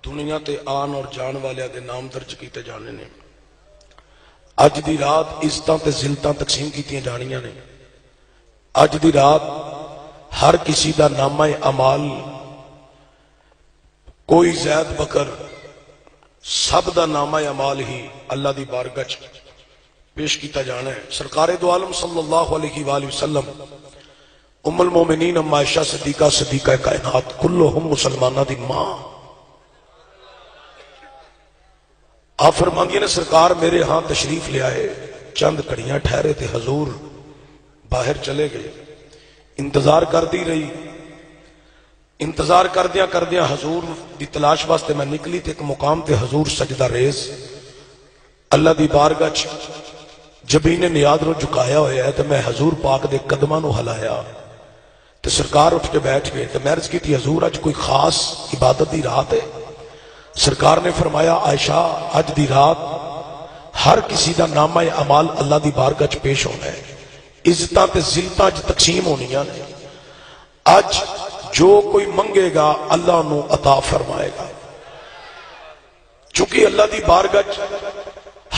دنیا تے آن اور جان والے دے نام درج کیتے جانے نے. اج دی رات عزتاں تے ذلتاں تقسیم کیتیاں جانیاں نے. اج دی رات ہر کسی دا نامہ اعمال کوئی زید بکر سب دا نامہ اعمال ہی اللہ دی بارگاہ چ پیش کیتا جانا ہے. سرکار دو عالم صلی اللہ علیہ وآلہ وسلم ام المومنین ام عائشہ صدیقہ کائنات کلہم مسلمانہ دی ماں آپ فرماندی نے سرکار میرے ہاں تشریف لے آئے. چند کڑیاں ٹھہرے تھے حضور باہر چلے گئے. انتظار کر دی رہی. انتظار کردیاں حضور دی تلاش واسطے میں نکلی تے ایک مقام تے حضور سجدہ ریز اللہ دی بارگاہ چ جبین نیاد نو جھکایا ہویا ہے. تے میں حضور پاک دے قدماں نو ہلایا تے سرکار اٹھ کے بیٹھ گئے. تے میں عرض کی تھی حضور اج کوئی خاص عبادت دی رات ہے؟ سرکار نے فرمایا عائشہ اج دی رات ہر کسی دا نامہ اعمال اللہ دی بارگاہ چ پیش ہونا ہے. عزتاں تے ذلتاں اج تقسیم ہونیاں نے. اج جو کوئی منگے گا اللہ نو عطا فرمائے گا. چونکہ اللہ دی بارگاہ چ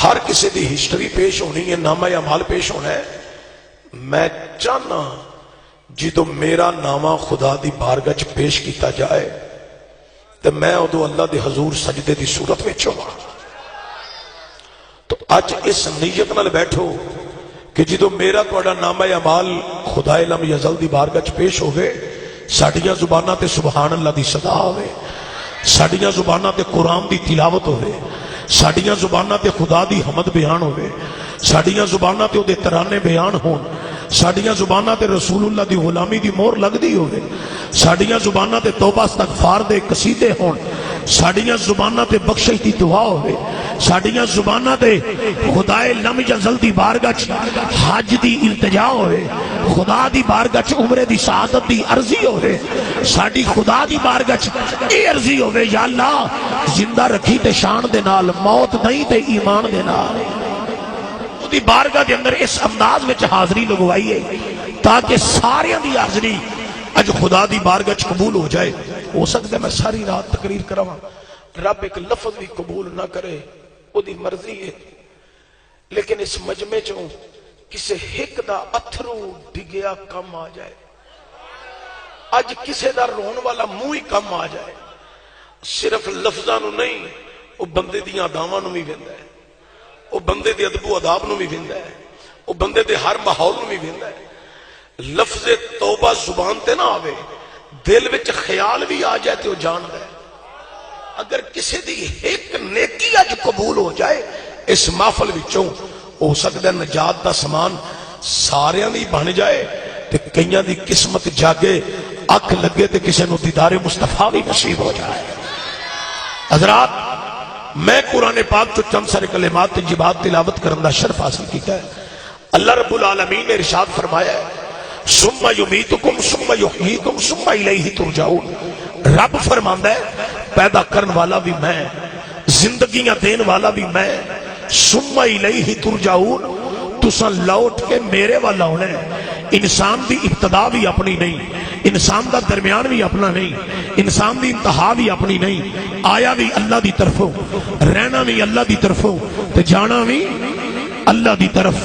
ہر کسی دی ہسٹری پیش ہونی ہے, نامہ اعمال پیش ہونا ہے. میں چاہنا جدو میرا نامہ خدا دی بارگاہ چ پیش کیتا جائے تو میں ادو اللہ دے حضور سجدے دی صورت میں ہوا. تو اج اس نیت نال بیٹھو کہ جدو میرا تہاڈا نامہ اعمال خدا لم یزل دی بارگاہ چ پیش ہوئے, ساڈیاں زباناں تے سبحان اللہ دی صدا ہوئے, ساڈیاں زباناں تے قرآن دی تلاوت ہوئے, ساڈیاں زباناں تے خدا دی حمد بیان ہوئے, ساڈیاں زباناں تے او دے ترانے بیان ہون, ساڈیاں زباناں تے رسول اللہ دی غلامی دی مہر لگدی ہوئے, ساڈیاں زباناں تے توبہ استغفار دے قصیدے ہون, ساڈیاں زباناں تے بخشش دی دعا ہوئے, ساڈیاں زباناں تے خدائے لم یزل دی بارگاہ چ حج دی التجا ہوئے, خدا دی بارگاہ چ عمرے دی سعادت دی عرضی ہوئے, ساڈی خدا دی بارگاہ چ اے عرضی ہوئے یا اللہ زندہ رکھی تے شان دے نال, موت نہیں تے ایمان دے نال. دی بارگاہ دے اندر اس انداز میں حاضری لگوائی ہے تاکہ ساریاں دی حاضری اج خدا دی بارگاہ چ قبول ہو جائے. ہو سکتا ہے میں ساری رات تقریر کراں, رب ایک لفظ بھی قبول نہ کرے, او دی مرضی ہے. لیکن اس مجمع چوں کسے ایک دا اتھرو ڈگیا کم آ جائے, اج کسے دا رون والا منہ ہی کم آ جائے. صرف لفظاں نو نہیں, او بندے دیاں اداواں نو بھی ویندا ہے, او بندے دے ادب و آداب نو بھی ویندا ہے, او بندے دے ہر ماحول نو بھی ویندا ہے. لفظ توبہ زبان تے نہ آوے, دل وچ خیال بھی آ جائے تے او جاندا ہے. اگر کسی دی ایک نیکی اج قبول ہو جائے اس محفل وچوں, ہو سکتا ہے نجات دا سامان ساریاں دی بن جائے تے کئیاں دی قسمت جاگے, اکھ لگے تے کسی نو دیدار مصطفیٰ بھی نصیب ہو جائے. حضرات میں قرآن پاک تو چند سارے کلمات تجیبات تلاوت کرن دا شرف حاصل کیتا ہے. اللہ رب العالمین نے ارشاد فرمایا ہے ثم یمیتکم ثم یحییکم ثم الیہ ترجعون. رب فرماندا ہے پیدا کرن والا بھی میں, زندگیاں دین والا بھی میں, ثم الیہ ترجعون, تساں لوٹ کے میرے والا ہونا ہے. انسان دی ابتدا بھی اپنی نہیں, انسان دا درمیان بھی اپنا نہیں, انسان دی انتہا بھی اپنی نہیں. آیا بھی اللہ دی طرفوں, رہنا بھی اللہ دی طرفوں, تے جانا بھی اللہ دی طرف.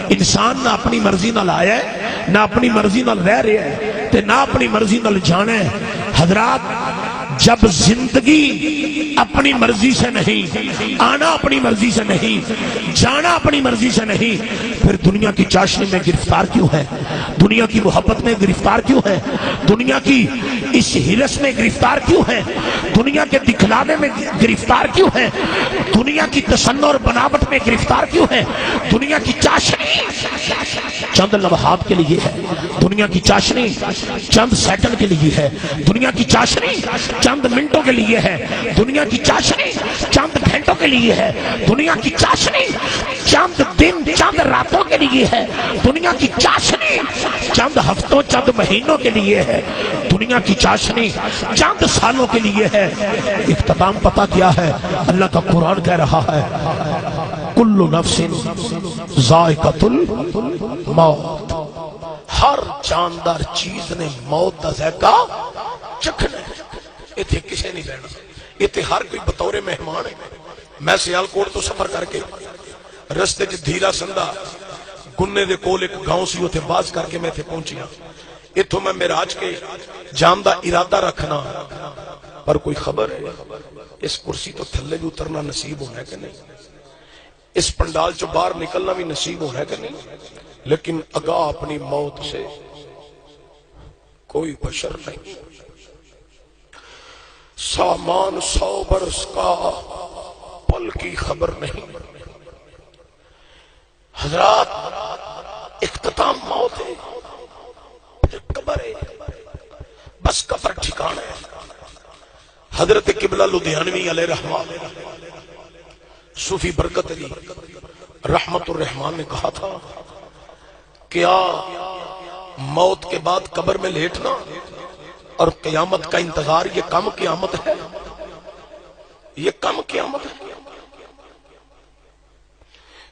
انسان نہ اپنی مرضی نال آیا ہے, نہ اپنی مرضی نال رہ رہا ہے, تے نہ اپنی مرضی نال جانا ہے. حضرات جب زندگی اپنی مرضی سے نہیں, آنا اپنی مرضی سے نہیں, جانا اپنی مرضی سے نہیں, پھر دنیا کی چاشنی میں گرفتار کیوں ہے, دنیا کی محبت میں گرفتار کیوں ہے, دنیا کی اس ہرس میں گرفتار کیوں ہے, دنیا کے دکھلانے میں گرفتار کیوں ہے, دنیا کی تصنع اور بناوٹ میں گرفتار کیوں ہے. دنیا کی چاشنی چند لمحات کے لیے ہے, دنیا کی چاشنی چند سیکنڈ کے لیے ہے, دنیا کی چاشنی چند منٹوں کے لیے ہے, دنیا کی چاشنی چند گھنٹوں کے لیے ہے, دنیا کی چاشنی چند دن چند راتوں کے لیے ہے, دنیا کی چاشنی چند ہفتوں چند مہینوں کے لیے ہے, دنیا کی چاشنی چند سالوں کے لیے ہے. اختتام پتہ کیا ہے؟ اللہ کا قرآن کہہ رہا ہے کل نفس ذائقۃ الموت, ہر جاندار چیز نے موت کا ذائقہ چکھنا ہے. اتنے کسی نہیں بہنا, اتنے ہر کوئی بطور مہمان ہے. میں سیالکوٹ تو سفر کر کے رستے چ دھیرا سندا گنے دے کول ایک گاؤں سی اتنے باز کر کے میں اتنے پہنچیا. اتوں میں معراج کے جان دا ارادہ رکھنا پر کوئی خبر ہے اس کرسی تو تھلے بھی اترنا نصیب ہونا ہے کہ نہیں, اس پنڈال چو باہر نکلنا بھی نصیب ہونا ہے کہ نہیں. لیکن اگاہ اپنی موت سے کوئی بشر نہیں. سامان 100 برس کا پل کی خبر نہیں. حضرات اختتام موت ہے, پھر قبر ہے, بس قبر ٹھکانا ہے. حضرت قبلہ لدھیانوی علیہ رحمہ صوفی برکت علی رحمت الرحمان نے کہا تھا کیا موت کے بعد قبر میں لیٹنا اور قیامت کا انتظار یہ کم قیامت ہے؟ یہ کم قیامت ہے.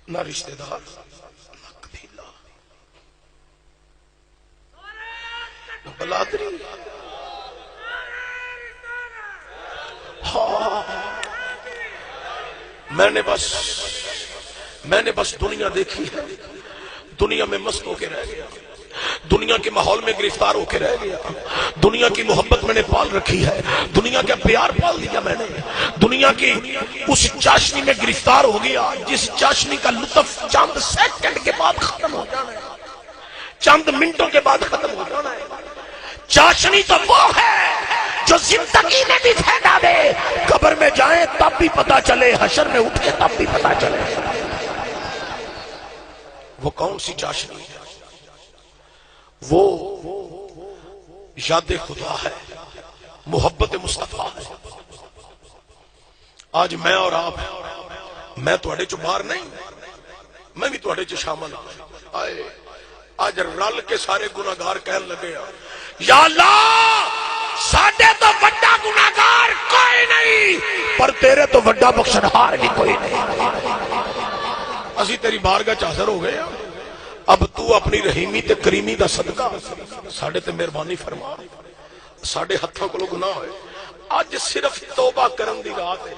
نہ رشتہ دار نہ قبیلہ نہ بلادری. ہاں میں نے بس دنیا دیکھی ہے, دنیا میں مست ہو کے رہ گیا, دنیا کے ماحول میں گرفتار ہو کے رہ گیا, دنیا کی محبت میں نے پال رکھی ہے, دنیا کا پیار پال دیا میں نے, دنیا کی اس چاشنی میں گرفتار ہو گیا جس چاشنی کا لطف چند سیکنڈ کے بعد ختم ہو جانا ہے, چند منٹوں کے بعد ختم ہو جانا ہے. چاشنی تو وہ ہے جو زندگی میں بھی پھیلا دے, قبر میں جائیں تب بھی پتا چلے, حشر میں اٹھے تب بھی پتا چلے. وہ کون سی چاشنی ہے؟ وہ یاد خدا ہے, محبت مصطفیٰ ہے. آج میں اور آپ, میں تھوڑے چو باہر نہیں, میں بھی تھوڑے چو شامل آئے. آج رل کے سارے گناہگار کہنے لگے یا اللہ ساڈے تو وڈا گناہگار کوئی نہیں پر تیرے تو وڈا بخشنہار بھی کوئی نہیں. اسی تیری بارگاہ چ حاضر ہو گئے, اب تو اپنی رحیمی تے کریمی دا صدقہ ساڈے تے مہربانی فرما. ساڈے ہتھاں کولوں گناہ ہوئے, اج صرف توبہ کرن دی رات ہے,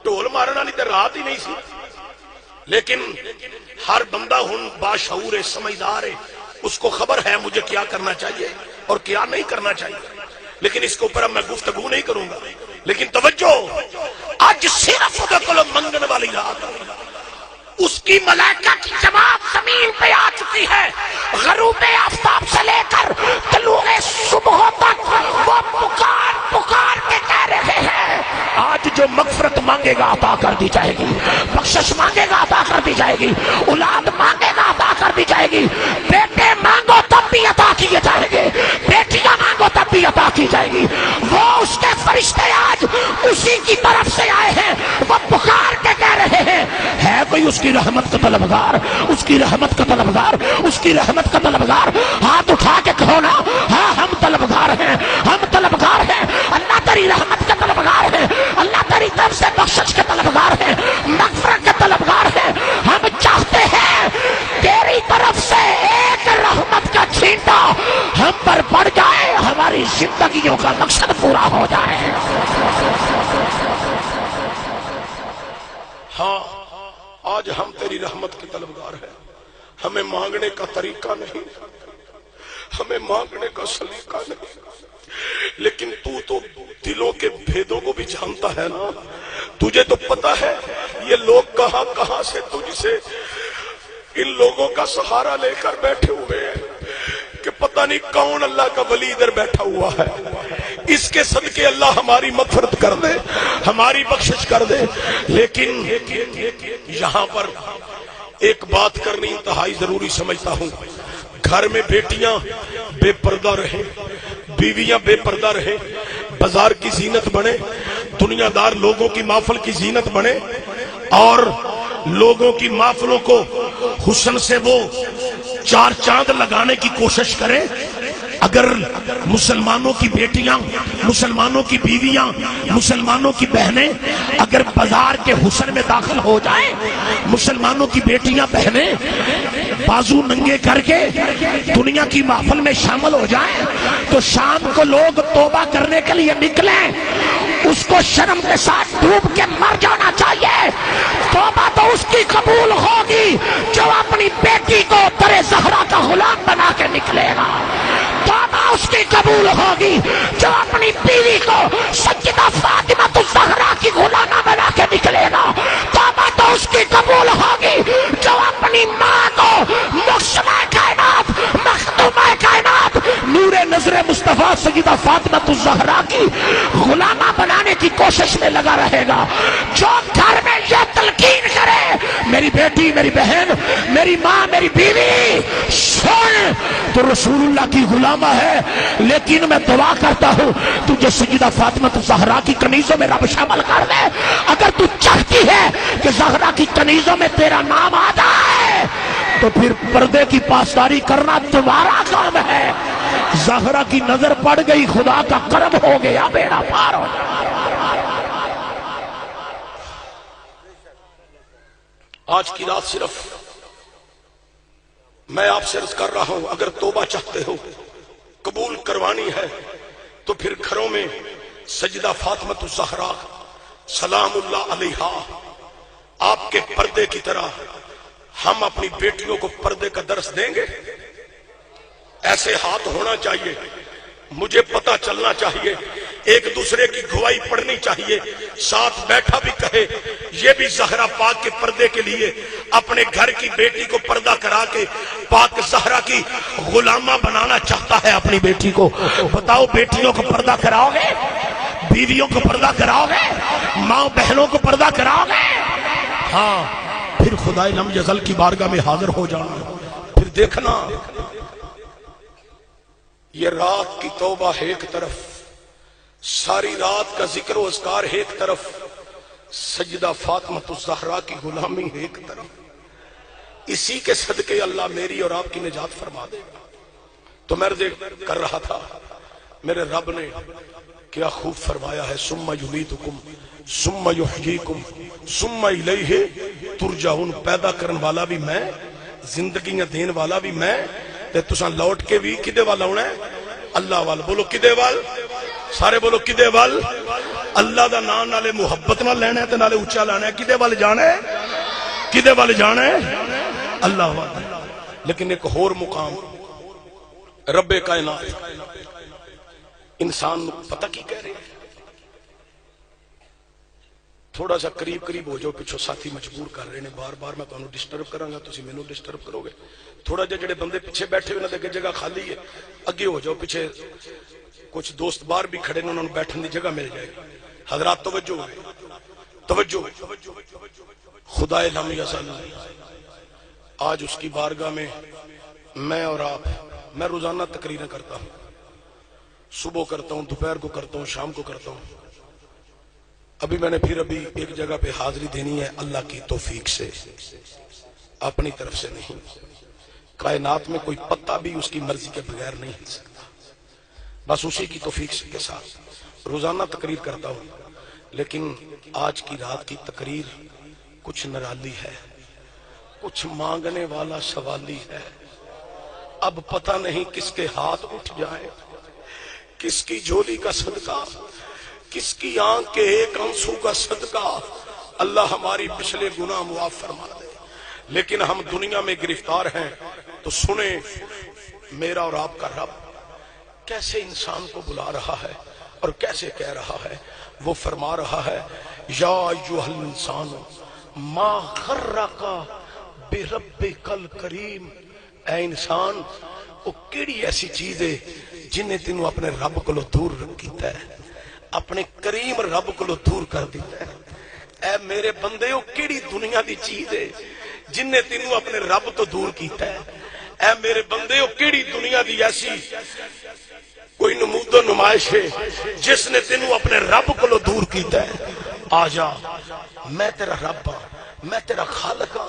ڈھول مارن والی تے رات ہی نہیں سی. لیکن ہر بندہ ہن باشعور ہے, سمجھدار ہے, اس کو خبر ہے مجھے کیا کرنا چاہیے اور کیا نہیں کرنا چاہیے. لیکن اس کے اوپر اب میں گفتگو نہیں کروں گا. لیکن توجہ, آج صرف ادھر کو منگن والی رات, اس کی ملائکہ کی جواب زمین پہ آ چکی ہے. غروب آفتاب سے لے کر طلوع صبح تک وہ پکار پکار کے کہہ رہے ہیں آج جو مغفرت مانگے گا عطا کر دی جائے گی, بخشش مانگے گا عطا کر دی جائے گی, اولاد مانگے گا عطا کر دی جائے گی, بیٹے مانگو تب بھی عطا کیے جائیں گے, بیٹیاں مانگو تب بھی عطا کی جائے گی. وہ اس کے فرشتے آج اسی کی طرف سے آئے ہیں, وہ پکار کے کہہ رہے ہیں ہے کوئی اس کی رحمت کا طلبگار, اس کی رحمت کا طلبگار, اس کی رحمت کا طلبگار. ہاتھ اٹھا کے کہو نا, ہاں ہم طلبگار ہیں, ہم طلبگار ہیں, اللہ تیری رحمت کے طلبگار ہیں, اللہ تیری طرف سے بخشش کے طلبگار ہیں, مغفرت کے طلبگار ہیں. ہم چاہتے ہیں تیری طرف سے ایک رحمت کا چھینٹا ہم پر پڑ جائے, ہماری زندگیوں کا مقصد پورا ہو جائے. ہاں آج ہم تیری رحمت کے طلبگار ہیں. ہمیں مانگنے کا طریقہ نہیں, ہمیں مانگنے کا سلیقہ نہیں, لیکن تو دلوں کے بھیدوں کو بھی جانتا ہے نا. تجھے تو پتا ہے یہ لوگ کہاں کہاں سے تجھ سے ان لوگوں کا سہارا لے کر بیٹھے ہوئے ہیں کہ پتہ نہیں کون اللہ کا ولی ادھر بیٹھا ہوا ہے. اس کے صدقے اللہ ہماری مغفرت کر دے, ہماری بخشش کر دے. لیکن یہاں پر ایک بات کرنی انتہائی ضروری سمجھتا ہوں. گھر میں بیٹیاں بے پردہ رہیں, بیویاں بے پردہ رہیں, بازار کی زینت بنے, دنیا دار لوگوں کی محفل کی زینت بنے, اور لوگوں کی محفلوں کو حسن سے وہ چار چاند لگانے کی کوشش کریں. اگر مسلمانوں کی بیٹیاں, مسلمانوں کی بیویاں, مسلمانوں کی بہنیں اگر بازار کے حسن میں داخل ہو جائیں, مسلمانوں کی بیٹیاں بہنیں بازو ننگے کر کے دنیا کی محفل میں شامل ہو جائیں, تو شام کو لوگ توبہ کرنے کے لیے نکلیں, اس کو شرم کے ساتھ ڈوب کے مر جانا چاہیے۔ توبہ تو اس کی قبول ہوگی جو اپنی بیٹی کو در زہرا کا غلام بنا کے نکلے گا۔ توبہ اس کی قبول ہوگی جو اپنی بیوی کو سیدہ فاطمہ الزہرا کی غلامہ بنا کے نکلے گا۔ توبہ تو اس کی قبول ہوگی جو اپنی ماں کو مخشمہ کائنات، مخدومہ کائنات، نور نظر مصطفیٰ سیدہ فاطمہ الزہرا کی غلامہ بنانے کی کوشش میں لگا رہے گا۔ جو گھر میں یہ تلقین کرے میری بیٹی، میری بہن، میری ماں، میری بیوی سن تو رسول اللہ کی غلامہ ہے، لیکن میں دعا کرتا ہوں تجھے سیدہ فاطمہ الزہرا کی کنیزوں میں رب شامل کر دے۔ اگر تو چاہتی ہے کہ زہرا کی کنیزوں میں تیرا نام آ جائے تو پھر پردے کی پاسداری کرنا تمہارا کام ہے۔ زہرا کی نظر پڑ گئی، خدا کا کرم ہو گیا، بیڑا پار ہو گیا۔ آج کی رات صرف میں آپ سے عرض کر رہا ہوں، اگر توبہ چاہتے ہو، قبول کروانی ہے، تو پھر گھروں میں سیدہ فاطمہ الزہرا سلام اللہ علیہا آپ کے پردے کی طرح ہم اپنی بیٹیوں کو پردے کا درس دیں گے۔ ایسے ہاتھ ہونا چاہیے، مجھے پتہ چلنا چاہیے، ایک دوسرے کی گواہی پڑھنی چاہیے، ساتھ بیٹھا بھی کہے یہ بھی زہرا پاک کے پردے کے لیے اپنے گھر کی بیٹی کو پردہ کرا کے پاک زہرا کی غلامہ بنانا چاہتا ہے اپنی بیٹی کو۔ بتاؤ بیٹیوں کو پردہ کراؤ گے؟ بیویوں کو پردہ کراؤ گے؟ ماں بہنوں کو پردہ کراؤ گے؟ ہاں، پھر خدائے لم یزل کی بارگاہ میں حاضر ہو جانا، پھر دیکھنا یہ رات کی توبہ ایک طرف، ساری رات کا ذکر و اذکار ایک طرف، سیدہ فاطمہ الزہرا کی غلامی ایک طرف، اسی کے صدقے اللہ میری اور آپ کی نجات فرما دے گا۔ تو میں عرض کر رہا تھا میرے رب نے کیا خوب فرمایا ہے، ثم یمیتکم ثم یحییکم ثم الیہ ترجعون۔ پیدا کرن والا بھی میں، زندگیاں دین والا بھی میں، تے تساں لوٹ کے بھی کدے وال آنا ہے؟ اللہ وال۔ بولو کدے وال؟ سارے بولو کدے وال؟ اللہ دا نام نالے محبت نہ لینا ہے تے نالے اونچا لانا ہے۔ کدے وال جانا ہے؟ کدے وال جانا ہے؟ اللہ وال۔ لیکن ایک اور مقام رب کائنات انسان پتہ کی کہہ رہے ہیں، تھوڑا سا قریب ہو جاؤ، پچھو ساتھی مجبور کر رہے ہیں، بار بار میں تمہیں ڈسٹرب کراں گا، تسی مینوں ڈسٹرب کرو گے۔ تھوڑا جا جڑے بندے پیچھے بیٹھے ہوئے انہاں دے جگہ خالی ہے، اگے ہو جاؤ، پیچھے کچھ دوست باہر بھی کھڑے ہیں، انہوں نے بیٹھنے دی جگہ مل جائے گی۔ حضرات توجہ توجہ، خدا لم یزل آج اس کی بارگاہ میں میں اور آپ، میں روزانہ تقریریں کرتا ہوں، صبح کرتا ہوں، دوپہر کو کرتا ہوں، شام کو کرتا ہوں۔ ابھی میں نے پھر ایک جگہ پہ حاضری دینی ہے، اللہ کی توفیق سے، اپنی طرف سے نہیں۔ کائنات میں کوئی پتا بھی اس کی مرضی کے بغیر نہیں ہل سکتا، بس اسی کی توفیق کے ساتھ روزانہ تقریر کرتا ہوں۔ لیکن آج کی رات کی تقریر کچھ نرالی ہے، کچھ مانگنے والا سوالی ہے۔ اب پتہ نہیں کس کے ہاتھ اٹھ جائے، کس کی جھولی کا صدقہ، کس کی آنکھ کے ایک آنسو کا صدقہ اللہ ہماری پچھلے گناہ معاف فرما دے۔ لیکن ہم دنیا میں گرفتار ہیں، تو سنیں میرا اور آپ کا رب کیسے انسان کو بلا رہا ہے اور کیسے کہہ رہا ہے۔ وہ فرما رہا ہے، یا ایھا الانسان ما غرک بربک الکریم، اے انسان وہ کیڑی ایسی چیز ہے جنہیں تینوں اپنے رب کو دور کیتا ہے، اپنے کریم رب کو دور کر دیتا ہے۔ اے میرے بندے وہ کیڑی دنیا دی چیز ہے جنہیں تینوں اپنے رب تو دور کیتا ہے۔ اے میرے بندے وہ کیڑی دنیا دی ایسی کوئی نمود و نمائش ہے جس نے تینوں اپنے رب کو دور کیتا ہے۔ آ جا، میں تیرا رب ہاں، میں تیرا خالق ہاں،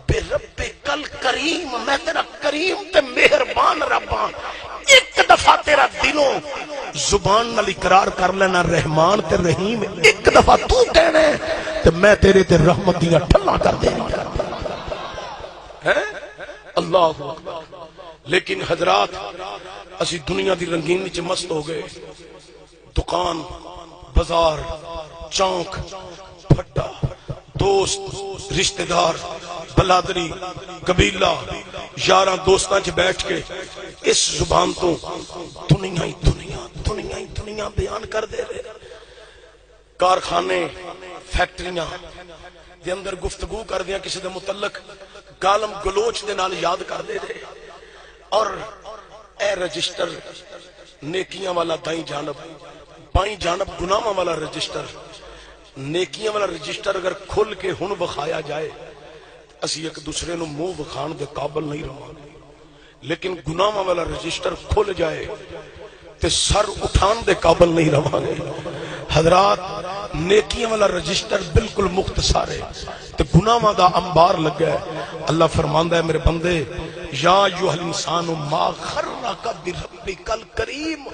بے رب کل کریم، میں تیرا کریم تے مہربان رب ہاں۔ ایک دفعہ تیرا دلوں زبان نال اقرار کر لینا رحمان تے رحیم، ایک دفعہ تو کہنا تے میں تیرے تے رحمت دیاں ٹھلاں کر دینا ہے۔ اللہ اکبر۔ لیکن حضرات اسی دنیا دی رنگینی چ مست ہو گئے، دکان بازار، چونک، پھٹا، دوست، رشتہ دار، بلادری، قبیلہ، یاراں دوستاں چ بیٹھ کے اس زبان تو دنیا ہی دنیا دنیا ہی دنیا بیان کر دے رہے. کارخانے، فیکٹریاں دے اندر گفتگو کر دیا کسی دے متعلق گالم گلوچ دے نال یاد کر دے رہے. اور اے رجسٹر نیکیاں والا دائیں جانب، بائیں جانب گناہاں والا رجسٹر. نیکیاں والا رجسٹر اگر کھل کے ہن وکھایا جائے اسی ایک دوسرے نو منہ وکھان دے قابل نہیں رہاں گے، لیکن گناہاں والا رجسٹر کھل جائے تے سر اٹھان دے قابل نہیں رہاں گے. حضرات نیکیاں والا رجسٹر بالکل مختصر ہے تے گناہاں دا انبار لگا ہے. اللہ فرماندا ہے میرے بندے یا ایھا الانسان ما غرک بربک الکریم،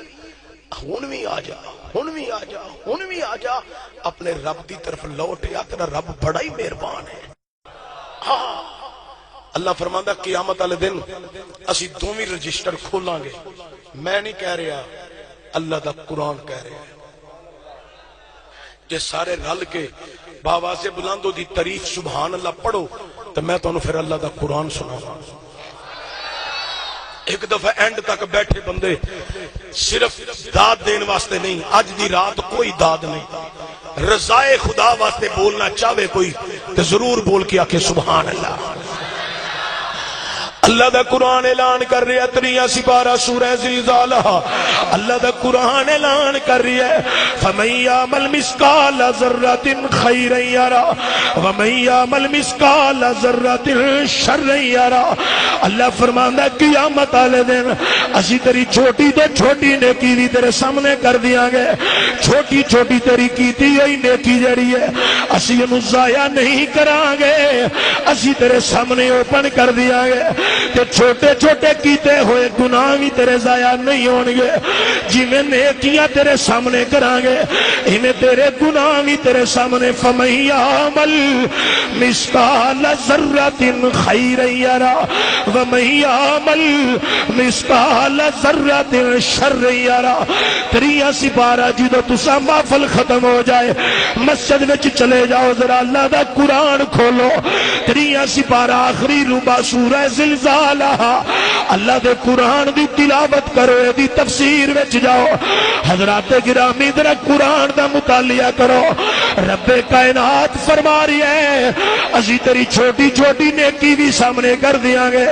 ہن بھی آ جا، ہن بھی آ جا، ہن بھی آ جا، اپنے رب دی طرف لوٹ یا، تیرا رب بڑا ہی مہربان ہے. ہاں اللہ فرماندا قیامت والے دن اسی دوویں رجسٹر کھولاں گے. میں نہیں کہہ رہا، اللہ دا قرآن کہہ رہا ہے. جے سارے رل کے باواز بلندوں دی تعریف سبحان اللہ پڑھو تو میں تانوں پھر اللہ دا قرآن سناواں. ایک دفعہ اینڈ تک بیٹھے بندے صرف داد دین واسطے نہیں، اج دی رات کوئی داد نہیں، رضائے خدا واسطے بولنا چاہے کوئی تو ضرور بول کے آکے سبحان اللہ. اللہ دا قرآن اعلان کر رہی ہے 3 سپارہ سورہ زلزالہ. اللہ دا قرآن اعلان کر رہی ہے فَمَن يَعْمَلْ مِثْقَالَ ذَرَّةٍ خَيْرًا يَرَهُ وَمَن يَعْمَلْ مِثْقَالَ ذَرَّةٍ شَرًّا يَرَهُ. اللہ فرماندا ہے قیامت والے دن اسی تیری چھوٹی تو چھوٹی نیکی بھی تیرے سامنے کر دیاں گے. چھوٹی چھوٹی تیری کیتی ہوئی نیکی جڑی ہے اسی انہوں ضائع نہیں کران گے، اسی تیرے سامنے اوپن کر دیاں گے. تے چھوٹے چھوٹے کیتے ہوئے گناہ بھی تیرے ضائع نہیں ہون گے. جی میں نیکیاں تیرے سامنے کران گے ہمیں تیرے گناہ بھی تیرے سامنے. فَمَن يَعْمَلْ مِثْقَالَ ذَرَّةٍ خَيْرًا يَرَهُ وَمَن يَعْمَلْ مِثْقَالَ ذَرَّةٍ شَرًّا يَرَهُ. 3 سپارہ جدو تسا محفل ختم ہو جائے مسجد وچ چلے جاؤ، ذرا اللہ دا قرآن کھولو. 3 سپارہ آخری ربع سورہ زلزالہ اللہ دے قرآن دی تلاوت کرو، دی تفسیر وچ جاؤ. حضرات گرامی ذرا قرآن دا مطالعہ کرو. رب کائنات فرما رہی ہے اسی تیری چھوٹی چھوٹی نیکی بھی سامنے کر دیاں گے،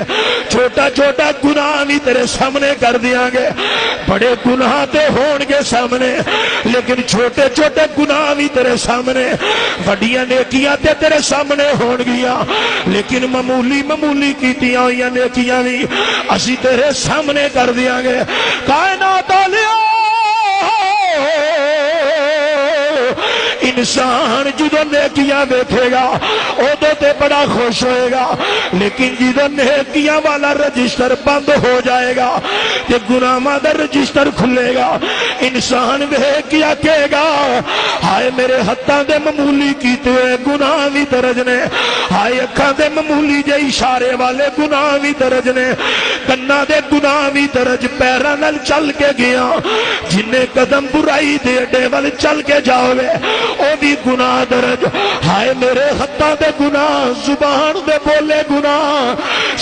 چھوٹا چھوٹا گناہ بھی تیرے سامنے کر دیاں گے. بڑے گناہ تے ہون گے سامنے لیکن چھوٹے چھوٹے گناہ بھی تیرے سامنے، وڈیاں نیکیاں تے تیرے سامنے ہون گیاں لیکن معمولی معمولی کیتیاں ہوئی نیکیاں بھی اسی تیرے سامنے کر دیاں گے. کائنات والیا انسان جدو نیکیاں دیکھے گا ادو تے بڑا خوش ہوئے گا، لیکن جدو نیکیاں والا رجسٹر بند ہو جائے گا تے گناہاں دا رجسٹر کھلے گا. انسان دیکھ کے کہے گا ہائے میرے ہتھاں دے معمولی کیتے ہوئے گناہ بھی درج نے، ہائے اکھاں دے معمولی جے اشارے والے گناہ بھی درج نے، کناں دے گناہ بھی درج. پیراں نال چل کے گیا جنہیں قدم برائی دے اڈے ول چل کے جاوے او بھی گناہ درج. ہائے میرے ہتھاں دے گناہ، زبان دے بولے گناہ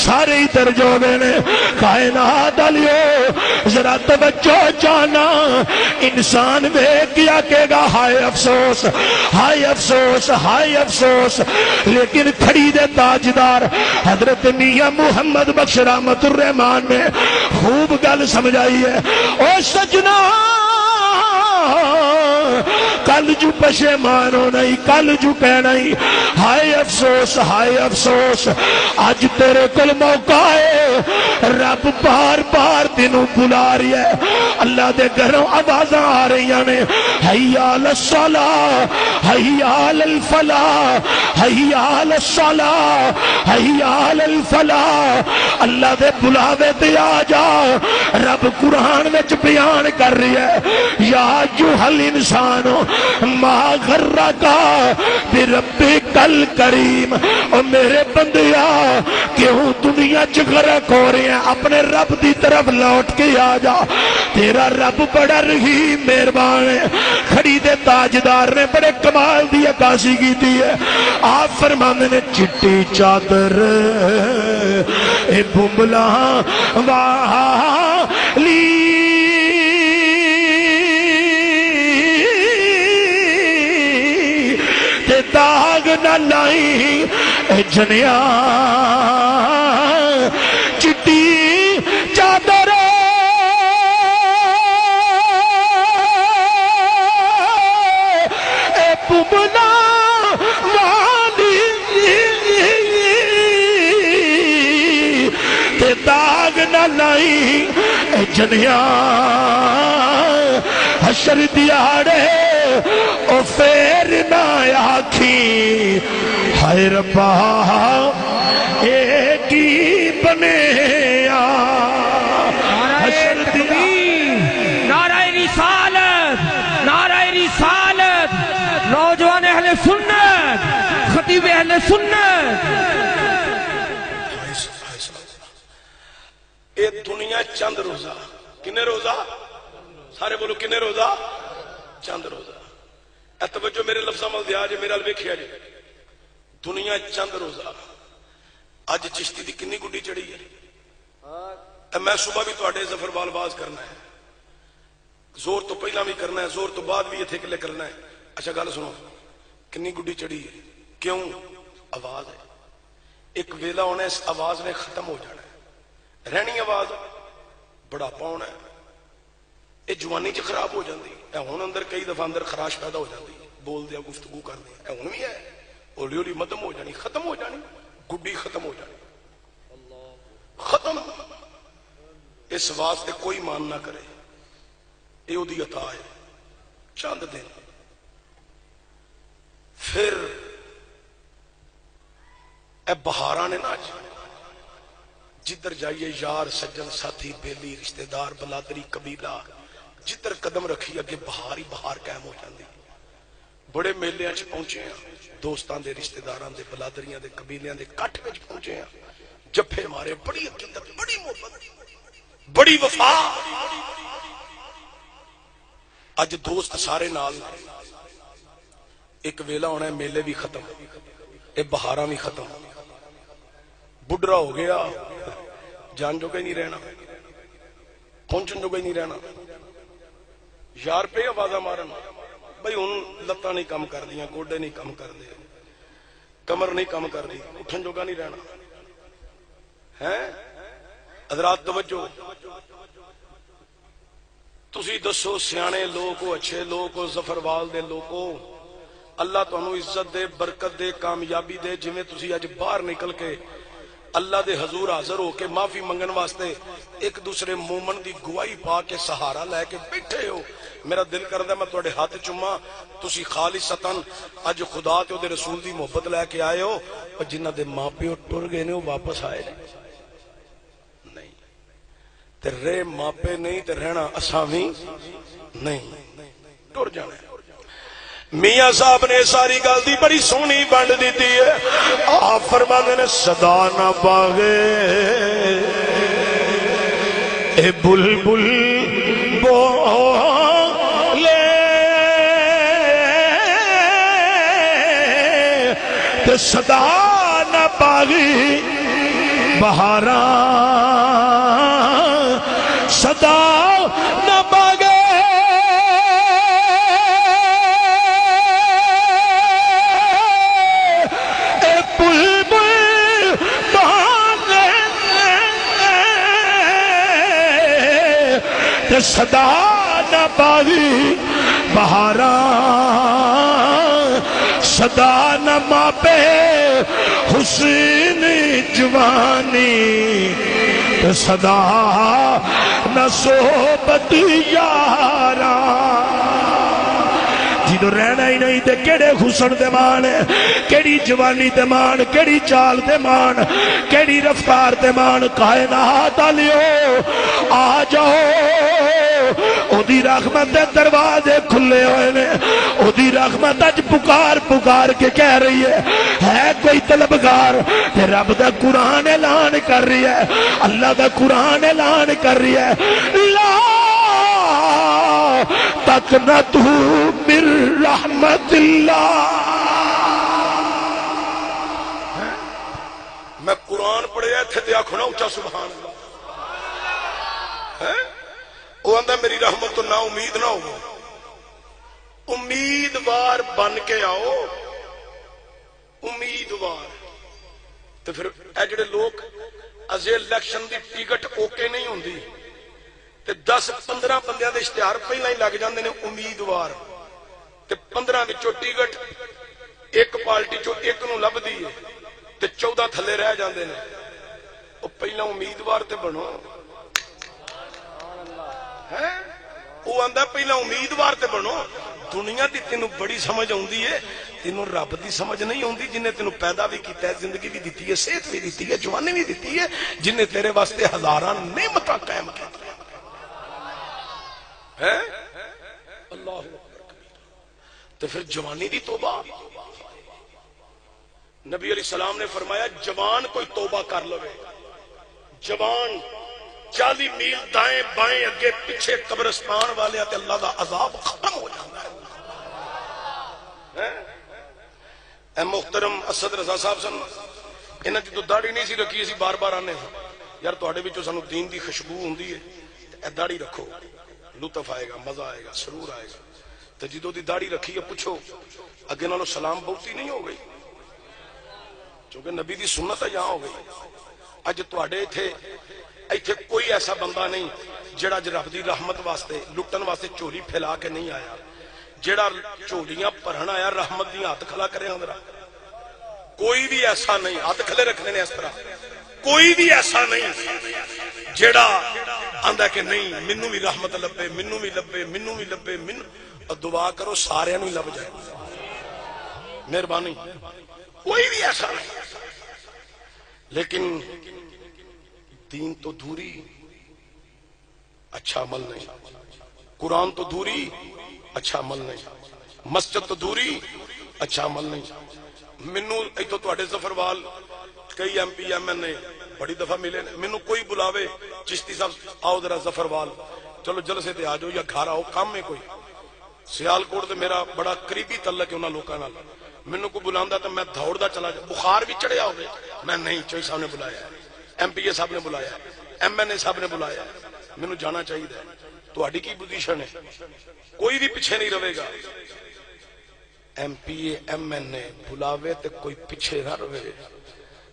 سارے ہی درج ہو گئے نے. کائنات والیو ذرا توجہ جانا، انسان دیکھ کیا کہے گا ہائے افسوس، ہائے افسوس، ہائے افسوس. لیکن کھڑی دے تاجدار حضرت میاں محمد بخش رحمت الرحمان نے خوب گل سمجھائی ہے. او سجنا کل جو پشیمان ہو نہیں، کل جو کہنا ہی ہائے افسوس، ہائے افسوس. آج تیرے کل موقع ہے، رب بار بار تینوں بلا رہی ہے. اللہ دے گھروں آوازاں آ رہی ہیں حی علی الصلاۃ، حی علی الفلاح، حی علی الصلاۃ، حی علی الفلاح. اللہ دے بلاوے تے آ جا. رب قرآن وچ بیان کر رہی ہے یا ایھا الانسان ما غرک بربک الکریم. او میرے بندیا کیوں دنیا چ غرق ہو رہے ہیں، اپنے رب دی طرف لوٹ کے آ جا، تیرا رب بڑا رحیم مہربان ہے۔ کھڑی دے تاجدار نے بڑے کمال دی عکاسی کی ہے، آپ فرماندے نے چٹی چادر اے بمبلا والی تے داغ نہ لائی اے جنیا، چٹی چادر اے بمبلا والی تے داغ نہ لائی اے جنیا، حشر دیاڑے او فیر نہ آکھی ہائے ربا ایک ہی بنے حشر تکبیر، نعرہ رسالت، نعرہ رسالت، نوجوان اہل سنت، خطیب اہل سنت۔ اے دنیا چند روزہ، کنے روزہ؟ سارے بولو کنے روزہ؟ چند روزہ۔ اے توجہ میرے لفظاں مل دیا جے، میرا ویکھیا جے، دنیا چند روزہ۔ اج چشتی دی کنی گڈی چڑھی ہے، میں صبح بھی تواڈے ظفر بال باز کرنا ہے، زور تو پہلا بھی کرنا ہے، زور تو بعد بھی اتنے کلے کرنا ہے۔ اچھا گل سنو، کنی گڈی چڑھی ہے؟ کیوں؟ آواز ہے، ایک ویلا ہونا ہے، اس آواز نے ختم ہو جانا ہے، رہنی آواز بڑھاپا ہونا ہے، یہ جوانی چ خراب ہو جاتی ہے، ہوں اندر کئی دفعہ اندر خراش پیدا ہو جاتی ہے، بول دیا گفتگو کر دیا، ہوں بھی ہے، ہولی ہولی مدم ہو جانی، ختم ہو جانی، گڈی ختم ہو جانی، ختم۔ اس واسطے کوئی مان نہ کرے، یہ دی عطا ہے، چند دن پھر اے بہاراں نے نا جدھر جائیے یار سجن ساتھی بیلی رشتہ دار بلادری قبیلہ جدھر قدم رکھی اگے بہار ہی بہار قائم ہو جاندی۔ بڑے میلے اچ پہنچے ہیں، دوستاں دے رشتہ داراں دے بلادریاں دے قبیلیاں دے کٹھ وچ پہنچے ہیں، جفے مارے، بڑی عقیدت، بڑی محبت، بڑی وفا۔ اج دوست سارے نال، ایک ویلا ہونا ہے میلے بھی ختم، اے بہاراں بھی ختم، بڈھرا ہو گیا، جان جو ہی نہیں رہنا، پہنچن جو ہی نہیں رہنا، یار پہ آوازاں مارن، بھائی ہن لتاں نہیں کم کر دیاں، گوڈے نہیں کم کر دے، کمر نہیں کم کر دی، اٹھن جوگا نہیں رہنا ہے۔ حضرات توجہ، تسی دسو سیانے لوگ ہو، اچھے لوگ ہو، ظفر وال دے لوگ ہو، اللہ تانوں عزت دے، برکت دے، کامیابی دے، جویں تسی اج باہر نکل کے اللہ دے حضور حاضر ہو کے معافی منگن واسطے ایک دوسرے مومن دی گواہی پا کے سہارا لے کے بیٹھے ہو، میرا دل کردا میں تواڈے ہاتھ چوما، تسی خالصتاً اج خدا تے دے رسول دی محبت لے کے آئے ہو، اور جنہاں دے ماں پیو ٹر گئے نے وہ واپس آئے نہیں، تے رے ماں پے نہیں تے رہنا اساں وی نہیں، ٹر جانا ہے۔ میاں صاحب نے ساری گل دی بڑی سونی بنڈ دیتی ہے، آپ فرماندے نے صدا نہ پاوے اے بلبل بولے تے صدا نہ پاوی بہاراں، صدا نہ پاگے صدا نہ پاوی بہاراں، صدا نہ ماپے حسین جوانی، صدا نہ صحبت یاراں، جدو رہنا ہی نہیں تے کیڑے حسن دے مان کیڑی جوانی دے مان کیڑی چال دے مان کیڑی رفتار دے مان کائنات والیو آ جاؤ او دی رحمت دے دروازے کھلے ہوئے نے او دی رحمت اج پکار پکار کے کہہ رہی ہے کوئی طلبگار تے رب دا قرآن اعلان کر رہی ہے اللہ دا قرآن اعلان کر رہی ہے لا تقنطوا من رحمت اللہ. میں قرآن پڑھیا تھے تے آکھنا اونچا سبحان اللہ. وہ آندا میری رحمت تو نا امید نہ ہو امیدوار بن کے آؤ امیدوار. تو پھر اے جڑے لوگ از الیکشن دی ٹکٹ اوکے نہیں ہوندی تے 10-15 بندیاں دے اشتہار پہلا ہی لگ جاندے نے امیدوار تے 15 وچوں ٹکٹ ایک پارٹی چوں ایک نو لبدی ہے تے 14 تھلے رہ جاندے نے. او پہلا امیدوار تے بنو ہے وہ آندا پہلا امیدوار تے بنو. دنیا دی تینوں بڑی سمجھ آوندی ہے تینوں رب دی سمجھ نہیں آوندی جن نے تینوں پیدا بھی کیتا ہے زندگی بھی دتی ہے صحت بھی دتی ہے جوانی بھی دتی ہے جن نے تیرے واسطے ہزاراں نعمتاں قائم کی ہے. اللہ اکبر. تو پھر جوانی دی توبہ نبی علیہ السلام نے فرمایا جوان کوئی توبہ کر لوے جوان 40 میل دائیں بائیں اگے پیچھے قبرستان والے تے اللہ دا عذاب ختم ہو جاتا ہے. اے محترم اسد رضا صاحب سن انہاں دی تو داڑھی نہیں سی رکھی اسی بار بار آنے یار تواڈے وچوں سانو دین دی خوشبو ہوندی ہے اے داڑھی رکھو لطف آئے گا مزہ آئے گا سرور آئے گا. تے جدوں دی داڑھی رکھی ہے پوچھو اگے نالوں سلام بہتی نہیں ہو گئی کیونکہ نبی دی سنت ہے یہاں ہو گئی. اج تواڈے ایتھے کوئی ایسا بندہ نہیں جڑا رب دی رحمت واسطے لٹن واسطے چولی پھیلا کے نہیں آیا. جڑا چولیاں بھرن آیا رحمت دی ہاتھ کھلا کرے اندر کوئی بھی ایسا نہیں. ہاتھ کھلے رکھنے نے اس طرح کوئی بھی ایسا نہیں جڑا آندا کہ نہیں مینوں بھی رحمت لبے مینوں بھی لبے مینوں بھی لبے اور دعا کرو سارے نوں لب جائے مہربانی. کوئی بھی ایسا نہیں. لیکن دین تو دوری اچھا عمل نہیں قرآن تو دوری اچھا عمل نہیں مسجد تو دوری اچھا عمل نہیں. مینوں ایتھوں تواڈے ظفروال کئی ایم پی ایم این اے بڑی دفعہ ملے مینوں کوئی بلاوے چشتی صاحب آؤ ذرا ظفروال چلو جلسے تے آ جاؤ یا گھر آؤ کام میں کوئی سیالکوٹ تے میرا بڑا قریبی تعلق ہے انہاں لوکاں نال مینوں کو بلاندا تے میں دوڑدا چلا جا بخار بھی چڑھیا ہوے میں نہیں چوئی صاحب نے بلایا ایم پی اے صاحب نے بلایا ایم این اے صاحب نے بلایا مینوں جانا چاہیے. تہاڈی کی پوزیشن ہے کوئی بھی پیچھے نہیں رہے گا. M P A M N A بلاوے تے کوئی پیچھے نہ رہے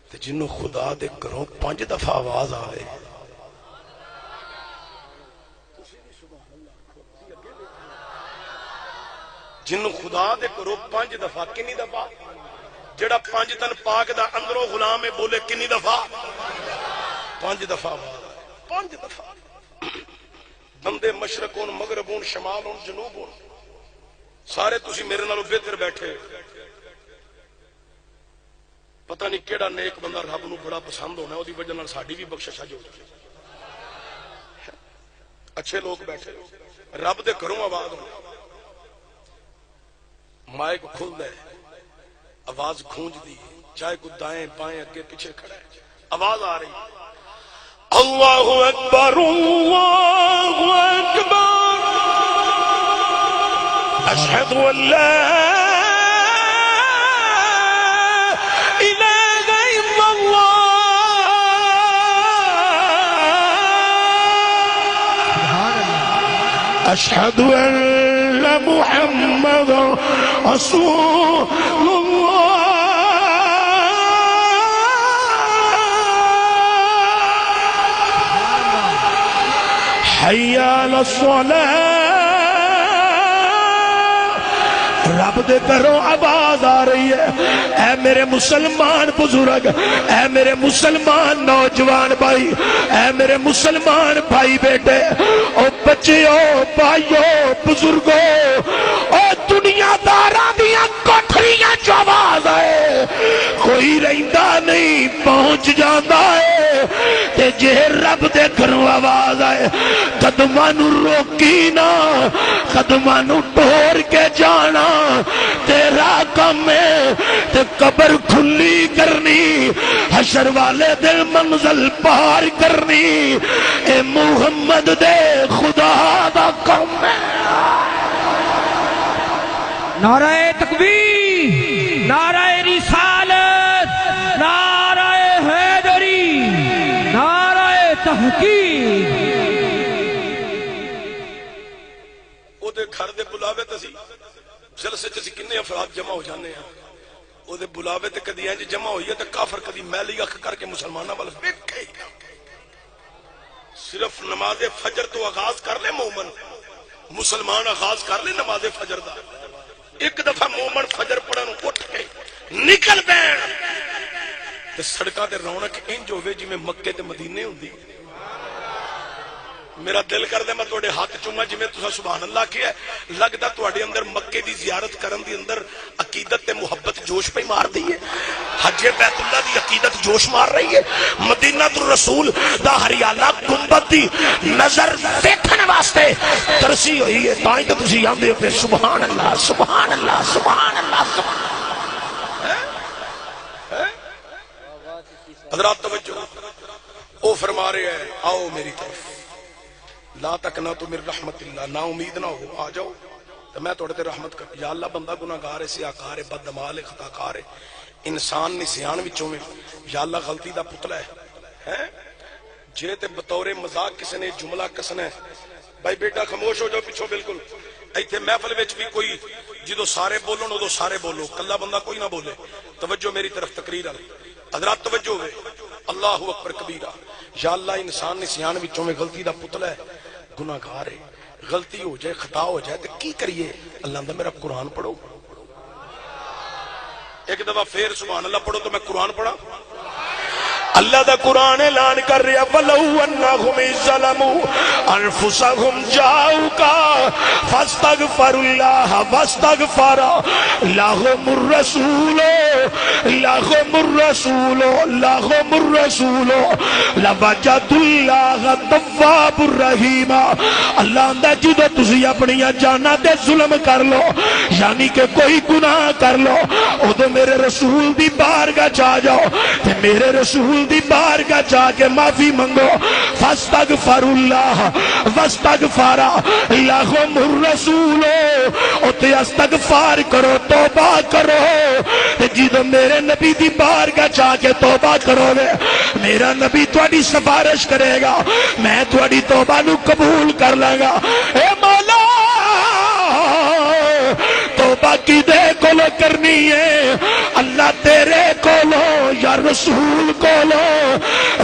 تے جنوں خدا دے گھروں 5 دفعہ آواز آوے جنوں خدا دے گھروں 5 دفعہ کنی دفعہ جڑا 5 دن پاک دا اندروں غلام ہے بولے کنی دفعہ 5 دفعہ آواز 5 دفعہ. بندے مشرق ہون مغرب ہون شمال ہون جنوب ہون سارے تسی میرے نالوں بہتر بیٹھے. پتہ نہیں کیڑا نیک بندہ رب نو بڑا پسند ہونا ہے دی وجہ نال ساڈی بھی بخشش ہو جائے. اچھے لوگ بیٹھے رب دے گھروں آواز ہو مائک کھل دے آواز گونج دی چاہے کوئی دائیں بائیں اگے پیچھے کھڑا ہے آواز آ رہی اللہ اکبر اللہ اکبر اشہد ان لا الہ الا اللہ اشہد ان محمد رسول اللہ حی علی الصلاۃ. رب دے گھروں آواز آ رہی ہے اے میرے مسلمان بزرگ اے میرے مسلمان نوجوان بھائی اے میرے مسلمان بھائی بیٹے او بچیو بھائیو بزرگو او دنیا جانا ہے تے جے رب دے گھروں آواز آئے قدماں نو روکی نا قدماں نو ٹور کے جانا تیرا کم ہے تے قبر کھلی کرنی حشر والے دل منزل پار کرنی اے محمد دے خدا دا کم ہے نعرہ تکبیر نعرہ رسالت نعرہ حیدری نعرہ تحقیق او دے گھر دے بلاوے تے سی جلسے چ کنے افراد جمع ہو جانے ہیں او دے بلاوے تے کدی انج جمع ہوئی ہے تے کافر کدی میلی اکھ کر کے مسلماناں ول ویکھے صرف نماز فجر تو آغاز کر لے مومن مسلمان آغاز کر لے نماز فجر دا ایک دفعہ مومن فجر پڑھن اٹھ کے نکل پین تے سڑکاں تے رونق انج ہوے جویں مکے تے مدینے ہوندی میرا دل کر دے میں تواڈے ہاتھ چوما جویں تساں سبحان اللہ کہیا لگدا تواڈے اندر مکے دی زیارت کرن دی اندر عقیدت تے محبت جوش پہ مار دی ہے حج بیت اللہ دی عقیدت جوش مار رہی ہے مدینہ الرسول دا ہریانہ گنبد دی نظر دیکھن واسطے ترسی ہوئی ہے تاں ہی تے تسی آندے ہو سبحان اللہ سبحان اللہ سبحان اللہ حضرات توجہ او فرما رہے ہیں آؤ میری طرف لا تکنا تو میری رحمت اللہ نا امید نہ ہو آ جاؤ تو میں توڑے تے رحمت کر یا اللہ بندہ گناہگار ہے سیاکار ہے بدعمال ہے خطا کار ہے انسان نسیان وچوں میں یا اللہ غلطی دا پتلا ہے جے تے بطور مذاق کسی نے جملہ کسنا ہے بھائی بیٹا خاموش ہو جاؤ پیچھو بالکل ایتھے محفل وچ بھی کوئی جدو سارے بولو ادو سارے بولو کلا بندہ کوئی نہ بولے توجہ میری طرف تقریر آئی حضرات توجہ ہوئے اللہ اکبر کبیرہ یا اللہ انسان نسیان وچوں میں غلطی دا پتلا ہے گناہگار ہے غلطی ہو جائے خطا ہو جائے تو کی کریے اللہ دا میرا قرآن پڑھو ایک دفعہ پھر سبحان اللہ پڑھو تو میں قرآن پڑھا اللہ دا قرآن اعلان کر رہا وَلَوْ أَنَّهُمْ ظَلَمُوا أَنفُسَهُمْ جَاءُوكَ فَاسْتَغْفَرُوا اللَّهَ وَاسْتَغْفَرَ لَهُمُ الرَّسُولُ لَوَجَدُوا اللَّهَ تَوَّابًا رَحِيمًا اللہ دا جدو تسی اپنی جاناں تے ظلم کر لو یعنی کہ کوئی گناہ کر لو ادو میرے رسول دی بارگاہ چا جاؤ تے میرے رسول دی بارگاہ جا کے معافی منگو فاستغفر اللہ واستغفر لہم الرسول اتے استغفار کرو توبہ کرو جدو میرے نبی دی بارگاہ جا کے توبہ کرو گے میرا نبی تواڈی سفارش کرے گا میں تواڈی توبہ نو قبول کر لوں گا اے مولا توبہ کی دے کولو کرنی ہے اللہ تیرے کولو یا رسول کولو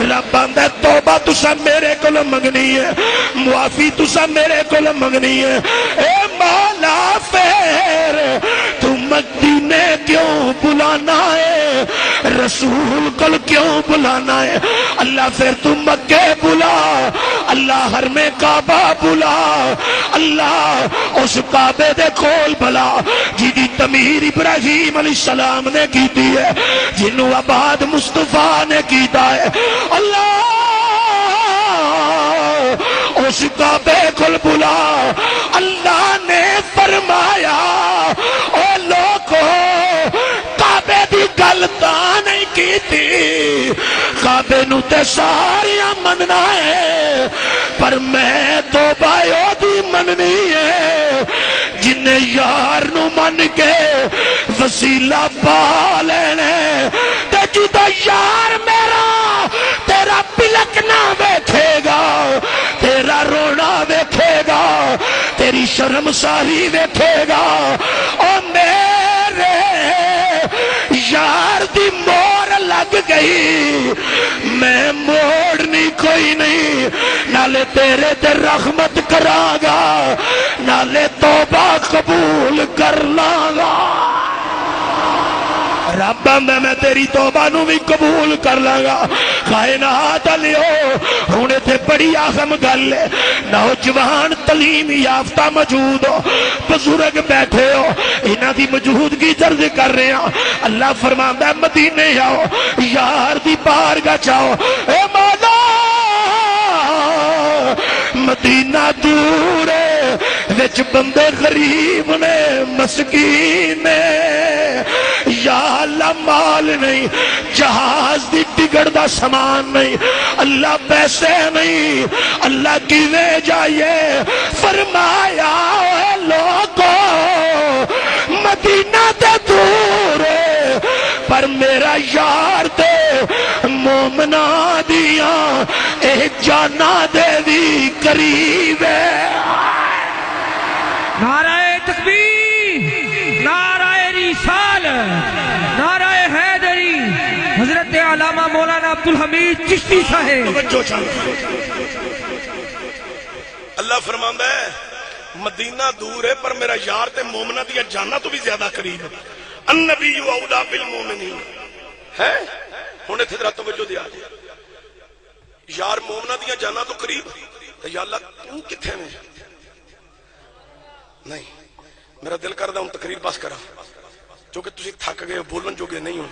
رب آندا توبہ تسا میرے کولو منگنی ہے معافی تسا میرے کولو منگنی ہے اے مولا پھر تو مدینے کیوں بلانا ہے رسول کل کیوں بلانا ہے اللہ پھر تو مکے بلا اللہ حرم کعبہ بلا اللہ اس کعبے دے کول بلا جی تعمیر ابراہیم علیہ السلام نے کیتی ہے جنہوں آباد مصطفیٰ نے کیتا ہے اللہ اس کعبے کول بلا اللہ نے فرمایا اے لوگو کعبے دی گل تاں نہیں کیتی کعبے نو تے ساریاں مننا ہے پر میں توبہ دی مننی ہے جن یار نو من کے وسیلہ پا لینے تے جدا یار میرا تیرا پلکنا ویکھے گا تیرا رونا ویکھے گا تیری شرمساری ویکھے گا او میرے یار دی مور لگ گئی میں موڑنی کوئی نہیں نالے تیرے تے رحمت کراں گا نالے توبہ قبول کر لاں گا رب آندا میں تیری توبہ نو بھی قبول کر لاں گا۔ کائنات لیو ہن ایتھے بڑی اہم گل ہے، نوجوان تعلیم یافتہ موجود ہو، بزرگ بیٹھے ہو، انہاں دی موجودگی درج کر رہے ہیں۔ اللہ فرماندا ہے مدینے آؤ، یار دی بارگاہ جاؤ، اے مولا مدینہ دور ہے، وچ بندے غریب نے، مسکین نے، یا اللہ مال نہیں، جہاز دی ٹکٹ دا سامان نہیں، اللہ پیسے نہیں، اللہ کیویں جائیے؟ فرمایا اے لوگو مدینہ تے دور ہے پر میرا یار تے مومنا دیاں اے جانا دے بھی قریب ہے۔ نعرہ تکبیر، نعرہ رسالت، نعرہ حیدری، حضرت علامہ مولانا عبدالحمید چشتی صاحب۔ اللہ فرماندا ہے مدینہ دور ہے پر میرا یار تے مومنہ دیا جانا تو بھی زیادہ قریب ہے۔ النبی اولا بالمومنین ہے ہن ایتھے ذرا توجہ دیا یار مومنہ دیا جانا تو قریب تے یا اللہ تو کتھے میں؟ نہیں میرا دل کردا ہوں تقریر بس کرا کیونکہ تسی تھک گئے بولن جو گے نہیں ہو۔